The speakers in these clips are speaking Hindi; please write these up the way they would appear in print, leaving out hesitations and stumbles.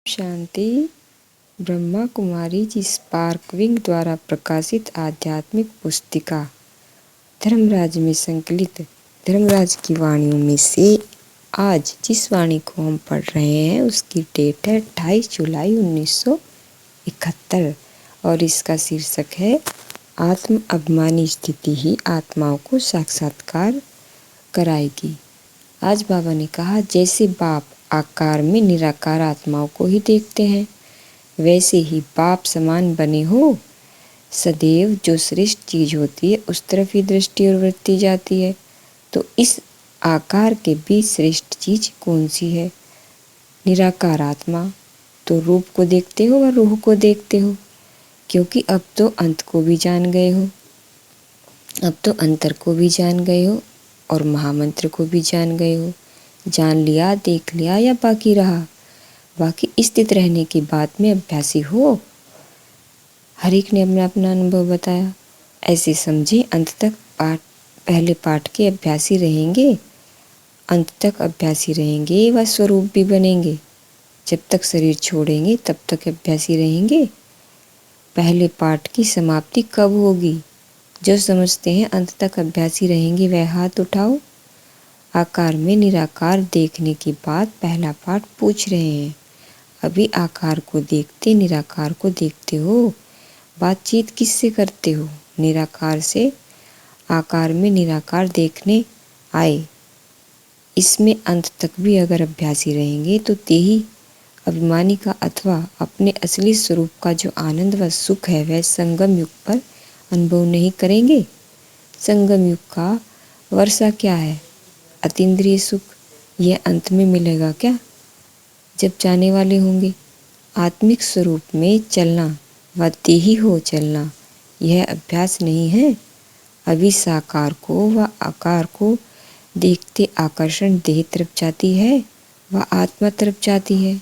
शांति। ब्रह्मा कुमारी जी स्पार्कविंग द्वारा प्रकाशित आध्यात्मिक पुस्तिका धर्मराज में संकलित धर्मराज की वाणियों में से आज जिस वाणी को हम पढ़ रहे हैं उसकी डेट है 28 जुलाई 1971 और इसका शीर्षक है आत्म अभिमानी स्थिति ही आत्माओं को साक्षात्कार कराएगी। आज बाबा ने कहा, जैसे बाप आकार में निराकार आत्माओं को ही देखते हैं, वैसे ही बाप समान बने हो। सदैव जो श्रेष्ठ चीज होती है उस तरफ ही दृष्टि और वृत्ति जाती है। तो इस आकार के बीच श्रेष्ठ चीज कौन सी है? निराकार आत्मा। तो रूप को देखते हो और रूह को देखते हो, क्योंकि अब तो अंत को भी जान गए हो, अब तो अंतर को भी जान गए हो और महामंत्र को भी जान गए हो। जान लिया, देख लिया या बाकी रहा? बाकी स्थित रहने की बात में अभ्यासी हो। हर एक ने अपना अपना अनुभव बताया। ऐसे समझे, अंत तक पहले पाठ के अभ्यासी रहेंगे, अंत तक अभ्यासी रहेंगे व स्वरूप भी बनेंगे। जब तक शरीर छोड़ेंगे तब तक अभ्यासी रहेंगे। पहले पाठ की समाप्ति कब होगी? जो समझते हैं अंत तक अभ्यासी रहेंगे वह हाथ उठाओ। आकार में निराकार देखने की बात पहला पाठ पूछ रहे हैं। अभी आकार को देखते निराकार को देखते हो। बातचीत किससे करते हो? निराकार से। आकार में निराकार देखने आए। इसमें अंत तक भी अगर अभ्यासी रहेंगे तो तेही अभिमानी का अथवा अपने असली स्वरूप का जो आनंद व सुख है वह संगम युग पर अनुभव नहीं करेंगे। संगम युग का वर्षा क्या है? अतीन्द्रिय सुख। यह अंत में मिलेगा क्या? जब जाने वाले होंगे। आत्मिक स्वरूप में चलना व देही हो चलना, यह अभ्यास नहीं है। अभी साकार को व आकार को देखते आकर्षण देह तरफ जाती है व आत्मा तरफ जाती है।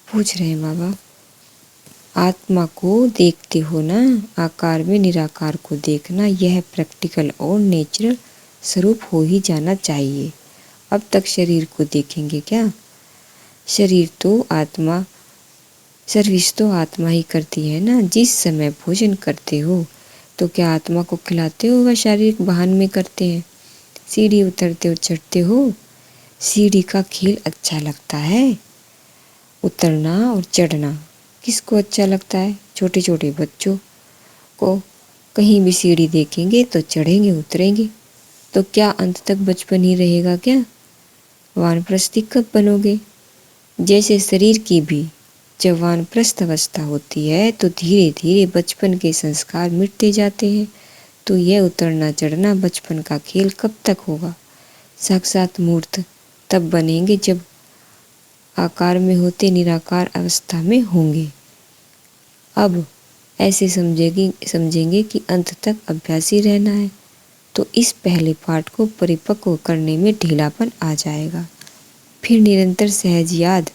पूछ रहे हैं बाबा, आत्मा को देखते हो ना? आकार में निराकार को देखना, यह प्रैक्टिकल और नेचुरल स्वरूप हो ही जाना चाहिए। अब तक शरीर को देखेंगे क्या? शरीर तो आत्मा, सर्विस तो आत्मा ही करती है ना। जिस समय भोजन करते हो तो क्या आत्मा को खिलाते हो व शारीरिक वाहन में करते हैं? सीढ़ी उतरते हो, चढ़ते हो, सीढ़ी का खेल अच्छा लगता है। उतरना और चढ़ना किसको अच्छा लगता है? छोटे छोटे बच्चों को। कहीं भी सीढ़ी देखेंगे तो चढ़ेंगे उतरेंगे। तो क्या अंत तक बचपन ही रहेगा क्या? वानप्रस्थी कब बनोगे? जैसे शरीर की भी जब वानप्रस्थ अवस्था होती है तो धीरे धीरे बचपन के संस्कार मिटते जाते हैं। तो यह उतरना चढ़ना बचपन का खेल कब तक होगा? साक्षात मूर्त तब बनेंगे जब आकार में होते निराकार अवस्था में होंगे। अब ऐसे समझेंगे कि अंत तक अभ्यासी रहना है। तो इस पहले पाठ को परिपक्व करने में ढीलापन आ जाएगा। फिर निरंतर सहज याद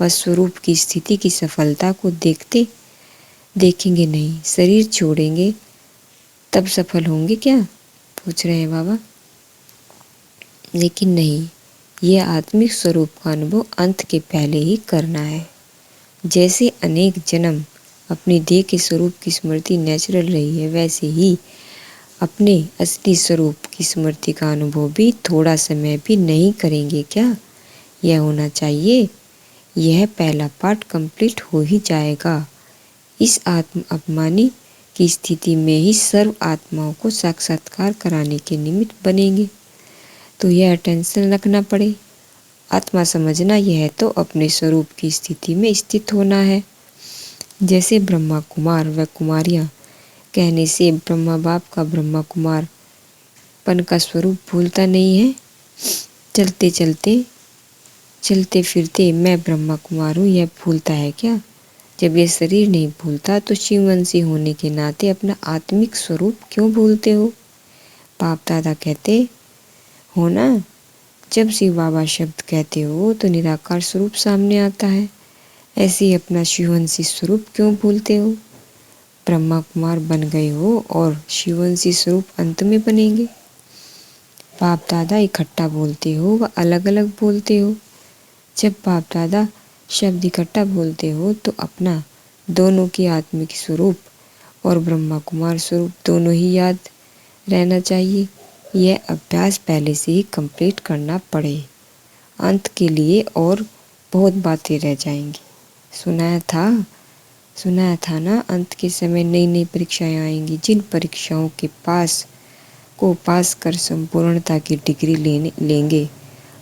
व स्वरूप की स्थिति की सफलता को देखेंगे नहीं। शरीर छोड़ेंगे तब सफल होंगे क्या? पूछ रहे हैं बाबा। लेकिन नहीं, यह आत्मिक स्वरूप का अनुभव अंत के पहले ही करना है। जैसे अनेक जन्म अपनी देह के स्वरूप की स्मृति नेचुरल रही है, वैसे ही अपने असली स्वरूप की स्मृति का अनुभव भी थोड़ा समय भी नहीं करेंगे क्या? यह होना चाहिए। यह पहला पाठ कंप्लीट हो ही जाएगा। इस आत्म अभिमानी की स्थिति में ही सर्व आत्माओं को साक्षात्कार कराने के निमित्त बनेंगे। तो यह टेंशन रखना पड़े। आत्मा समझना यह तो अपने स्वरूप की स्थिति में स्थित होना है। जैसे ब्रह्मा कुमार व कुमारियां कहने से ब्रह्मा बाप का ब्रह्मा कुमार पन का स्वरूप भूलता नहीं है। चलते फिरते मैं ब्रह्मा कुमार हूँ यह भूलता है क्या? जब यह शरीर नहीं भूलता तो शिववंशी होने के नाते अपना आत्मिक स्वरूप क्यों भूलते हो? बाप दादा कहते हो ना, जब शिव बाबा शब्द कहते हो तो निराकार स्वरूप सामने आता है। ऐसे ही अपना शिववंशी स्वरूप क्यों भूलते हो? ब्रह्मा कुमार बन गए हो और शिववंशी स्वरूप अंत में बनेंगे। बाप दादा इकट्ठा बोलते हो व अलग अलग बोलते हो। जब बाप दादा शब्द इकट्ठा बोलते हो तो अपना दोनों की आत्मिक स्वरूप और ब्रह्मा कुमार स्वरूप दोनों ही याद रहना चाहिए। यह अभ्यास पहले से ही कंप्लीट करना पड़े, अंत के लिए और बहुत बातें रह जाएंगी। सुनाया था ना, अंत के समय नई नई परीक्षाएं आएंगी। जिन परीक्षाओं के पास कर संपूर्णता की डिग्री लेंगे।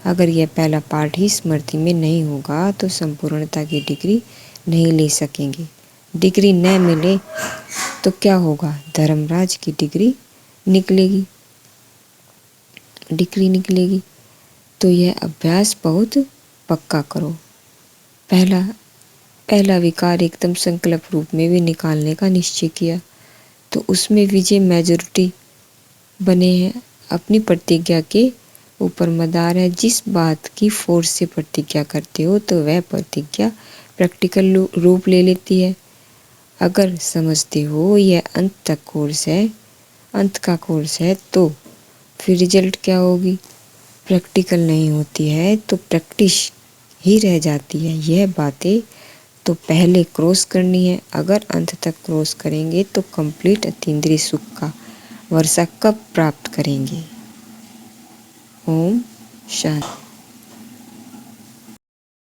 अगर यह पहला पाठ ही स्मृति में नहीं होगा तो संपूर्णता की डिग्री नहीं ले सकेंगे। डिग्री न मिले तो क्या होगा? धर्मराज की डिग्री निकलेगी। तो यह अभ्यास बहुत पक्का करो। पहला विकार एकदम संकल्प रूप में भी निकालने का निश्चय किया तो उसमें विजय मेजॉरिटी बने हैं। अपनी प्रतिज्ञा के ऊपर मदार है। जिस बात की फोर्स से प्रतिज्ञा करते हो तो वह प्रतिज्ञा प्रैक्टिकल रूप ले लेती है। अगर समझते हो यह अंत का कोर्स है तो फिर रिजल्ट क्या होगी? प्रैक्टिकल नहीं होती है तो प्रैक्टिस ही रह जाती है। यह बातें तो पहले क्रॉस करनी है। अगर अंत तक क्रॉस करेंगे तो कंप्लीट अतीन्द्रिय सुख का वर्षा कब प्राप्त करेंगे? ओम शांति।